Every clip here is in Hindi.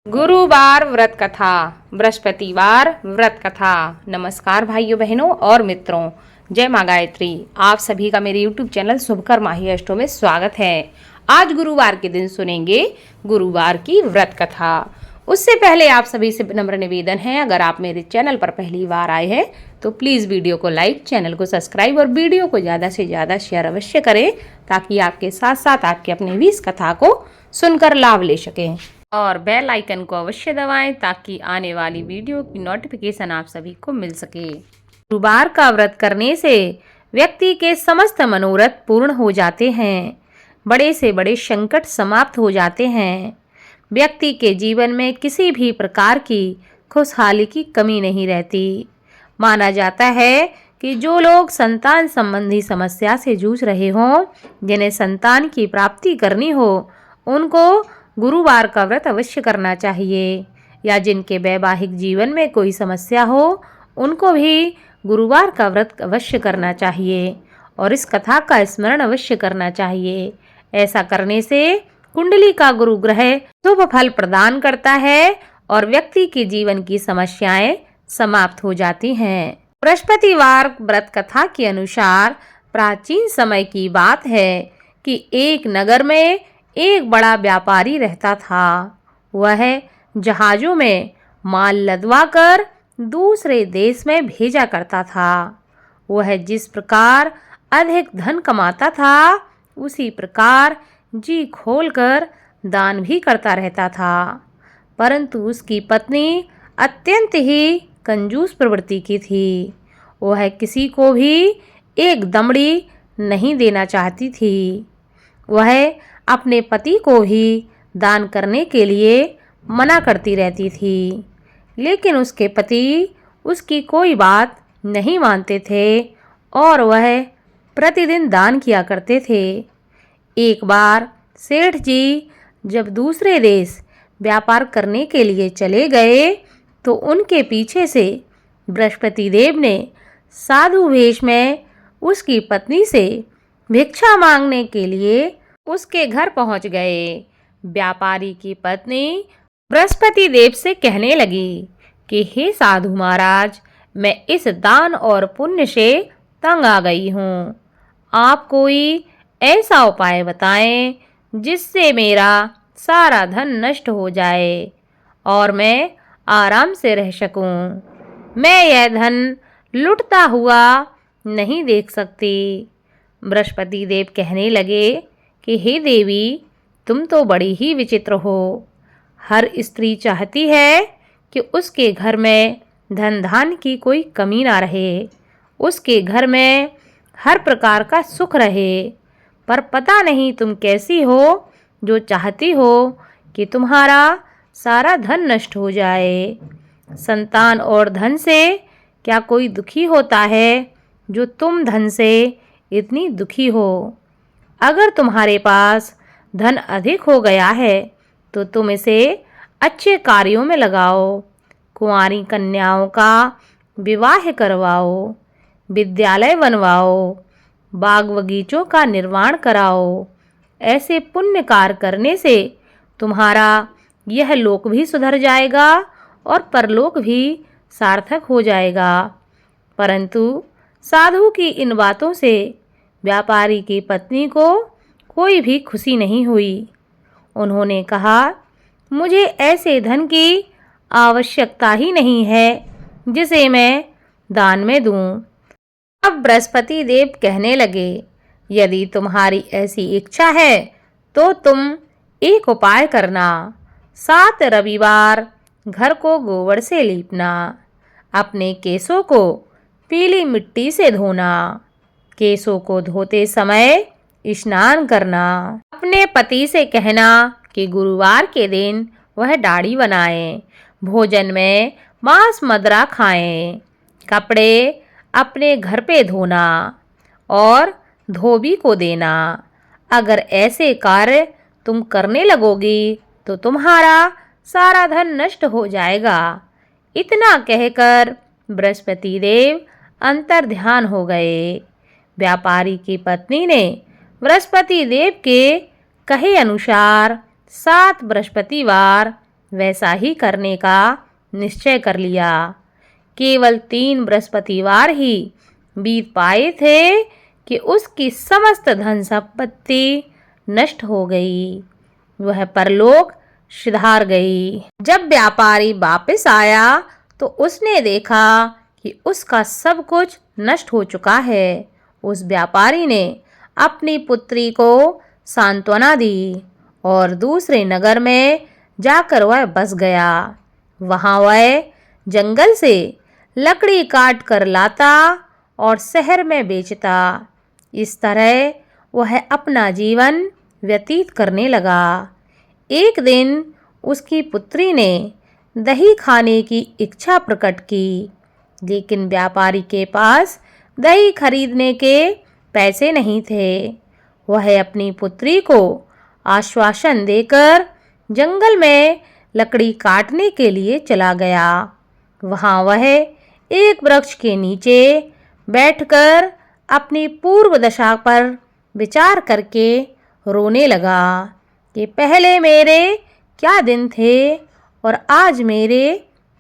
गुरुवार व्रत कथा, बृहस्पतिवार व्रत कथा। नमस्कार भाइयों बहनों और मित्रों, जय माँ गायत्री। आप सभी का मेरे YouTube चैनल शुभकर माही अष्टों में स्वागत है। आज गुरुवार के दिन सुनेंगे गुरुवार की व्रत कथा। उससे पहले आप सभी से नम्र निवेदन है, अगर आप मेरे चैनल पर पहली बार आए हैं तो प्लीज़ वीडियो को लाइक, चैनल को सब्सक्राइब और वीडियो को ज़्यादा से ज़्यादा शेयर अवश्य करें, ताकि आपके साथ साथ आपके अपने भी इस कथा को सुनकर लाभ ले सकें। और बेल आइकन को अवश्य दबाएं, ताकि आने वाली वीडियो की नोटिफिकेशन आप सभी को मिल सके। गुरुवार का व्रत करने से व्यक्ति के समस्त मनोरथ पूर्ण हो जाते हैं, बड़े से बड़े संकट समाप्त हो जाते हैं। व्यक्ति के जीवन में किसी भी प्रकार की खुशहाली की कमी नहीं रहती। माना जाता है कि जो लोग संतान संबंधी समस्या से जूझ रहे हों, जिन्हें संतान की प्राप्ति करनी हो, उनको गुरुवार का व्रत अवश्य करना चाहिए। या जिनके वैवाहिक जीवन में कोई समस्या हो, उनको भी गुरुवार का व्रत अवश्य करना चाहिए और इस कथा का स्मरण अवश्य करना चाहिए। ऐसा करने से कुंडली का गुरु ग्रह शुभ फल प्रदान करता है और व्यक्ति के जीवन की समस्याएं समाप्त हो जाती हैं। बृहस्पतिवार व्रत कथा के अनुसार प्राचीन समय की बात है कि एक नगर में एक बड़ा व्यापारी रहता था। वह जहाजों में माल लदवा कर दूसरे देश में भेजा करता था। वह जिस प्रकार अधिक धन कमाता था, उसी प्रकार जी खोलकर दान भी करता रहता था। परंतु उसकी पत्नी अत्यंत ही कंजूस प्रवृत्ति की थी। वह किसी को भी एक दमड़ी नहीं देना चाहती थी। वह अपने पति को ही दान करने के लिए मना करती रहती थी, लेकिन उसके पति उसकी कोई बात नहीं मानते थे और वह प्रतिदिन दान किया करते थे। एक बार सेठ जी जब दूसरे देश व्यापार करने के लिए चले गए, तो उनके पीछे से बृहस्पति देव ने साधु वेश में उसकी पत्नी से भिक्षा मांगने के लिए उसके घर पहुंच गए। व्यापारी की पत्नी बृहस्पति देव से कहने लगी कि हे साधु महाराज, मैं इस दान और पुण्य से तंग आ गई हूँ। आप कोई ऐसा उपाय बताएं जिससे मेरा सारा धन नष्ट हो जाए और मैं आराम से रह सकूं। मैं यह धन लुटता हुआ नहीं देख सकती। बृहस्पति देव कहने लगे कि हे देवी, तुम तो बड़ी ही विचित्र हो। हर स्त्री चाहती है कि उसके घर में धन धान्य की कोई कमी ना रहे, उसके घर में हर प्रकार का सुख रहे, पर पता नहीं तुम कैसी हो जो चाहती हो कि तुम्हारा सारा धन नष्ट हो जाए। संतान और धन से क्या कोई दुखी होता है जो तुम धन से इतनी दुखी हो? अगर तुम्हारे पास धन अधिक हो गया है तो तुम इसे अच्छे कार्यों में लगाओ। कुंवारी कन्याओं का विवाह करवाओ, विद्यालय बनवाओ, बाग बगीचों का निर्माण कराओ। ऐसे पुण्य कार्य करने से तुम्हारा यह लोक भी सुधर जाएगा और परलोक भी सार्थक हो जाएगा। परंतु साधु की इन बातों से व्यापारी की पत्नी को कोई भी खुशी नहीं हुई। उन्होंने कहा, मुझे ऐसे धन की आवश्यकता ही नहीं है जिसे मैं दान में दूं। अब बृहस्पति देव कहने लगे, यदि तुम्हारी ऐसी इच्छा है तो तुम एक उपाय करना। 7 रविवार घर को गोबर से लीपना, अपने केसों को पीली मिट्टी से धोना, केसों को धोते समय स्नान करना। अपने पति से कहना कि गुरुवार के दिन वह दाढ़ी बनाएं, भोजन में मांस मदिरा खाएं, कपड़े अपने घर पे धोना और धोबी को देना। अगर ऐसे कार्य तुम करने लगोगी तो तुम्हारा सारा धन नष्ट हो जाएगा। इतना कहकर बृहस्पति देव अंतर ध्यान हो गए। व्यापारी की पत्नी ने बृहस्पति देव के कहे अनुसार 7 बृहस्पतिवार वैसा ही करने का निश्चय कर लिया। केवल 3 बृहस्पतिवार ही बीत पाए थे कि उसकी समस्त धन संपत्ति नष्ट हो गई। वह परलोक सिधार गई। जब व्यापारी वापस आया तो उसने देखा कि उसका सब कुछ नष्ट हो चुका है। उस व्यापारी ने अपनी पुत्री को सांत्वना दी और दूसरे नगर में जाकर वह बस गया। वहां वह जंगल से लकड़ी काट कर लाता और शहर में बेचता। इस तरह वह अपना जीवन व्यतीत करने लगा। एक दिन उसकी पुत्री ने दही खाने की इच्छा प्रकट की, लेकिन व्यापारी के पास दही खरीदने के पैसे नहीं थे। वह अपनी पुत्री को आश्वासन देकर जंगल में लकड़ी काटने के लिए चला गया। वहां वह एक वृक्ष के नीचे बैठकर अपनी पूर्व दशा पर विचार करके रोने लगा कि पहले मेरे क्या दिन थे और आज मेरे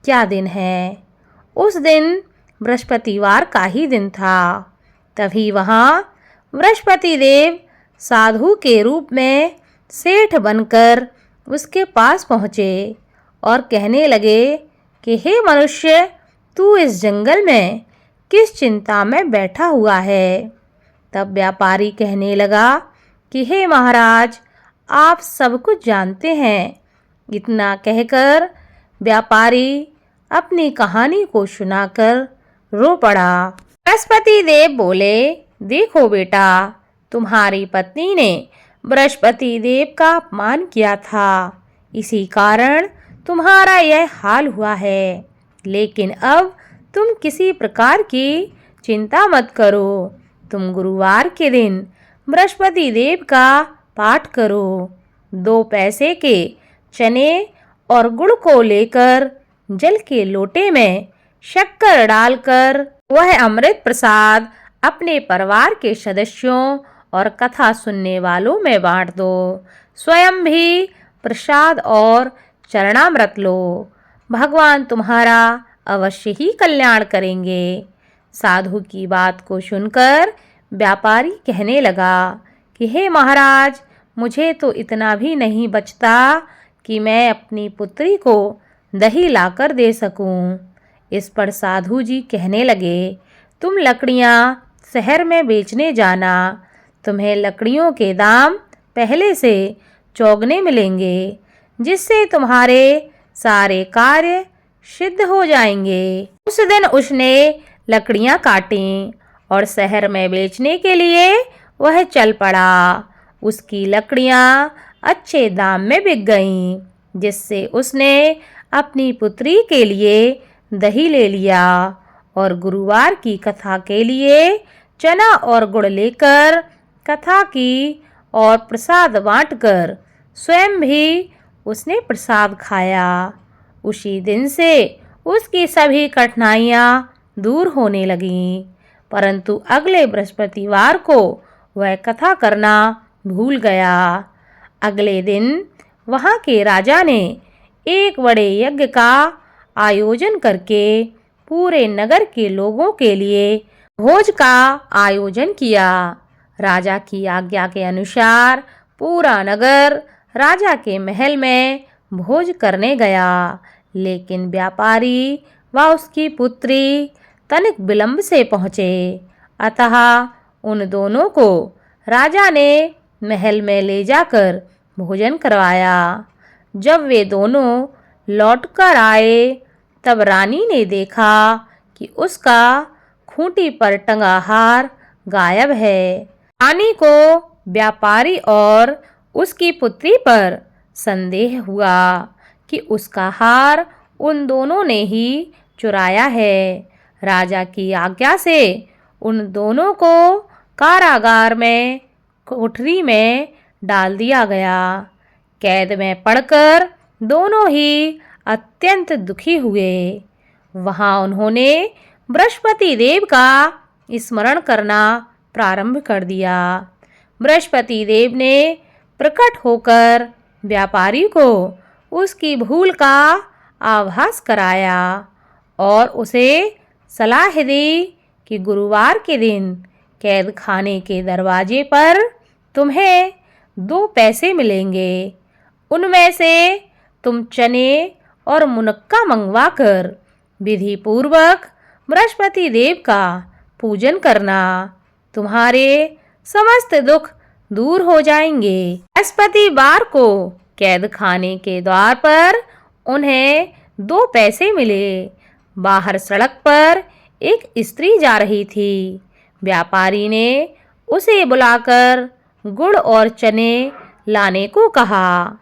क्या दिन हैं। उस दिन बृहस्पतिवार का ही दिन था। तभी वहाँ बृहस्पति देव साधु के रूप में सेठ बनकर उसके पास पहुँचे और कहने लगे कि हे मनुष्य, तू इस जंगल में किस चिंता में बैठा हुआ है। तब व्यापारी कहने लगा कि हे महाराज, आप सब कुछ जानते हैं। इतना कहकर व्यापारी अपनी कहानी को सुनाकर रो पड़ा। बृहस्पति देव बोले, देखो बेटा, तुम्हारी पत्नी ने बृहस्पति देव का अपमान किया था, इसी कारण तुम्हारा यह हाल हुआ है। लेकिन अब तुम किसी प्रकार की चिंता मत करो। तुम गुरुवार के दिन बृहस्पति देव का पाठ करो। 2 पैसे के चने और गुड़ को लेकर जल के लोटे में शक्कर डालकर वह अमृत प्रसाद अपने परिवार के सदस्यों और कथा सुनने वालों में बांट दो। स्वयं भी प्रसाद और चरणामृत लो। भगवान तुम्हारा अवश्य ही कल्याण करेंगे। साधु की बात को सुनकर व्यापारी कहने लगा कि हे महाराज, मुझे तो इतना भी नहीं बचता कि मैं अपनी पुत्री को दही लाकर दे सकूं। इस पर साधु जी कहने लगे, तुम लकड़ियां शहर में बेचने जाना। तुम्हें लकड़ियों के दाम पहले से चौगने मिलेंगे, जिससे तुम्हारे सारे कार्य सिद्ध हो जाएंगे। उस दिन उसने लकड़ियां काटी और शहर में बेचने के लिए वह चल पड़ा। उसकी लकड़ियां अच्छे दाम में बिक गईं, जिससे उसने अपनी पुत्री के लिए दही ले लिया और गुरुवार की कथा के लिए चना और गुड़ लेकर कथा की और प्रसाद बांटकर स्वयं भी उसने प्रसाद खाया। उसी दिन से उसकी सभी कठिनाइयाँ दूर होने लगीं, परंतु अगले बृहस्पतिवार को वह कथा करना भूल गया। अगले दिन वहाँ के राजा ने एक बड़े यज्ञ का आयोजन करके पूरे नगर के लोगों के लिए भोज का आयोजन किया। राजा की आज्ञा के अनुसार पूरा नगर राजा के महल में भोज करने गया, लेकिन व्यापारी व उसकी पुत्री तनिक विलंब से पहुँचे। अतः उन दोनों को राजा ने महल में ले जाकर भोजन करवाया। जब वे दोनों लौटकर आए तब रानी ने देखा कि उसका खूंटी पर टंगा हार गायब है। रानी को व्यापारी और उसकी पुत्री पर संदेह हुआ कि उसका हार उन दोनों ने ही चुराया है। राजा की आज्ञा से उन दोनों को कारागार में कोठरी में डाल दिया गया। कैद में पड़कर दोनों ही अत्यंत दुखी हुए। वहां उन्होंने बृहस्पति देव का स्मरण करना प्रारंभ कर दिया। बृहस्पति देव ने प्रकट होकर व्यापारी को उसकी भूल का आभास कराया और उसे सलाह दी कि गुरुवार के दिन कैद खाने के दरवाजे पर तुम्हें 2 पैसे मिलेंगे। उनमें से तुम चने और मुनक्का मंगवा कर विधि पूर्वक बृहस्पति देव का पूजन करना। तुम्हारे समस्त दुख दूर हो जाएंगे। बृहस्पतिवार को कैद खाने के द्वार पर उन्हें 2 पैसे मिले। बाहर सड़क पर एक स्त्री जा रही थी। व्यापारी ने उसे बुलाकर गुड़ और चने लाने को कहा।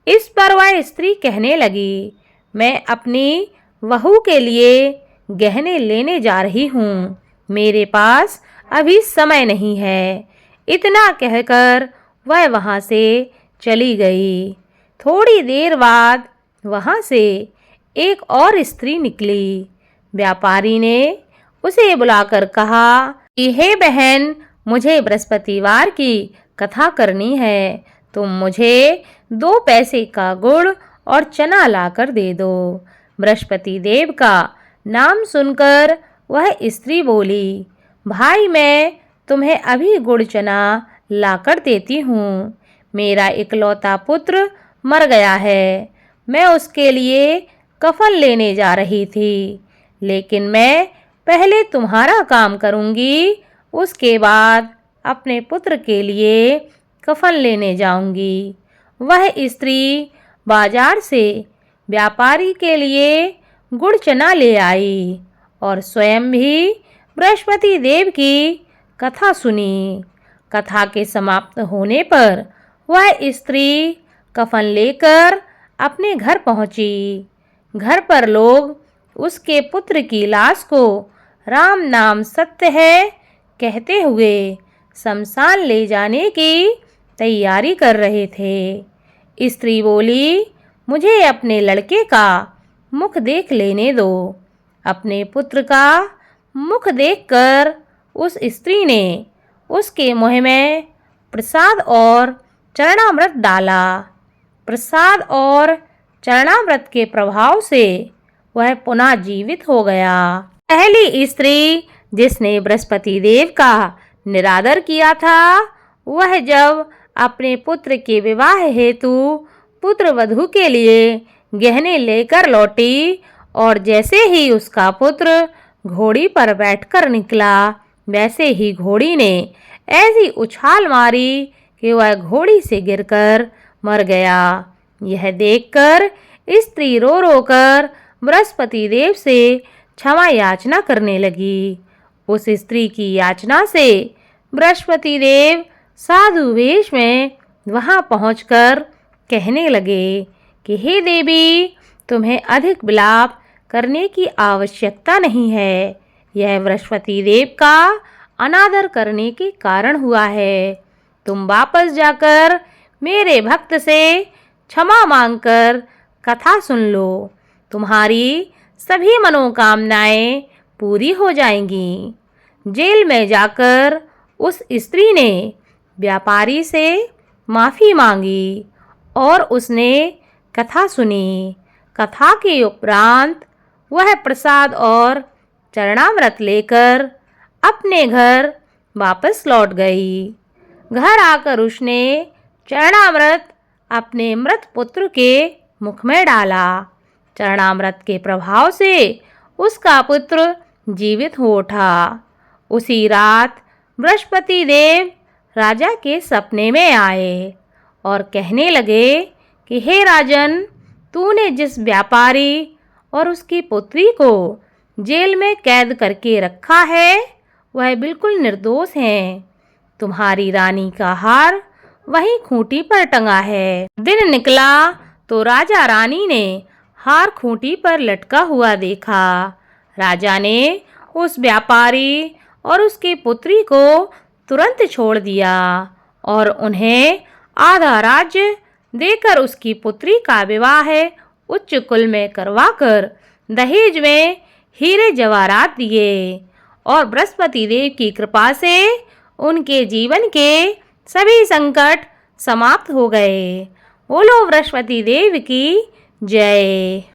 इस पर वह स्त्री कहने लगी, मैं अपनी बहू के लिए गहने लेने जा रही हूँ, मेरे पास अभी समय नहीं है। इतना कहकर वह वहाँ से चली गई। थोड़ी देर बाद वहाँ से एक और स्त्री निकली। व्यापारी ने उसे बुलाकर कहा कि हे बहन, मुझे बृहस्पतिवार की कथा करनी है, तुम मुझे 2 पैसे का गुड़ और चना लाकर दे दो। बृहस्पति देव का नाम सुनकर वह स्त्री बोली, भाई मैं तुम्हें अभी गुड़ चना लाकर देती हूँ। मेरा इकलौता पुत्र मर गया है, मैं उसके लिए कफन लेने जा रही थी, लेकिन मैं पहले तुम्हारा काम करूँगी, उसके बाद अपने पुत्र के लिए कफन लेने जाऊँगी। वह स्त्री बाजार से व्यापारी के लिए गुड़ चना ले आई और स्वयं भी बृहस्पति देव की कथा सुनी। कथा के समाप्त होने पर वह स्त्री कफन लेकर अपने घर पहुंची। घर पर लोग उसके पुत्र की लाश को राम नाम सत्य है कहते हुए शमशान ले जाने की तैयारी कर रहे थे। स्त्री बोली, मुझे अपने लड़के का मुख देख लेने दो। अपने पुत्र का मुख देखकर उस स्त्री ने उसके मुँह में प्रसाद और चरणामृत डाला। प्रसाद और चरणामृत के प्रभाव से वह पुनः जीवित हो गया। पहली स्त्री जिसने बृहस्पति देव का निरादर किया था, वह जब अपने पुत्र के विवाह हेतु पुत्र वधू के लिए गहने लेकर लौटी और जैसे ही उसका पुत्र घोड़ी पर बैठकर निकला, वैसे ही घोड़ी ने ऐसी उछाल मारी कि वह घोड़ी से गिरकर मर गया। यह देखकर स्त्री रो रो कर बृहस्पति देव से क्षमा याचना करने लगी। उस स्त्री की याचना से बृहस्पति देव साधु वेश में वहां पहुंचकर कहने लगे कि हे देवी, तुम्हें अधिक विलाप करने की आवश्यकता नहीं है। यह बृहस्पति देव का अनादर करने के कारण हुआ है। तुम वापस जाकर मेरे भक्त से क्षमा मांगकर कथा सुन लो। तुम्हारी सभी मनोकामनाएं पूरी हो जाएंगी। जेल में जाकर उस स्त्री ने व्यापारी से माफ़ी मांगी और उसने कथा सुनी। कथा के उपरांत वह प्रसाद और चरणामृत लेकर अपने घर वापस लौट गई। घर आकर उसने चरणामृत अपने मृत पुत्र के मुख में डाला। चरणामृत के प्रभाव से उसका पुत्र जीवित हो उठा। उसी रात बृहस्पति देव राजा के सपने में आए और कहने लगे कि हे राजन, तूने जिस व्यापारी और उसकी पुत्री को जेल में कैद करके रखा है, वह बिल्कुल निर्दोष हैं। तुम्हारी रानी का हार वहीं खूंटी पर टंगा है। दिन निकला तो राजा रानी ने हार खूंटी पर लटका हुआ देखा। राजा ने उस व्यापारी और उसकी पुत्री को तुरंत छोड़ दिया और उन्हें आधा राज्य देकर उसकी पुत्री का विवाह उच्च कुल में करवाकर दहेज में हीरे जवाहरात दिए और बृहस्पति देव की कृपा से उनके जीवन के सभी संकट समाप्त हो गए। बोलो बृहस्पति देव की जय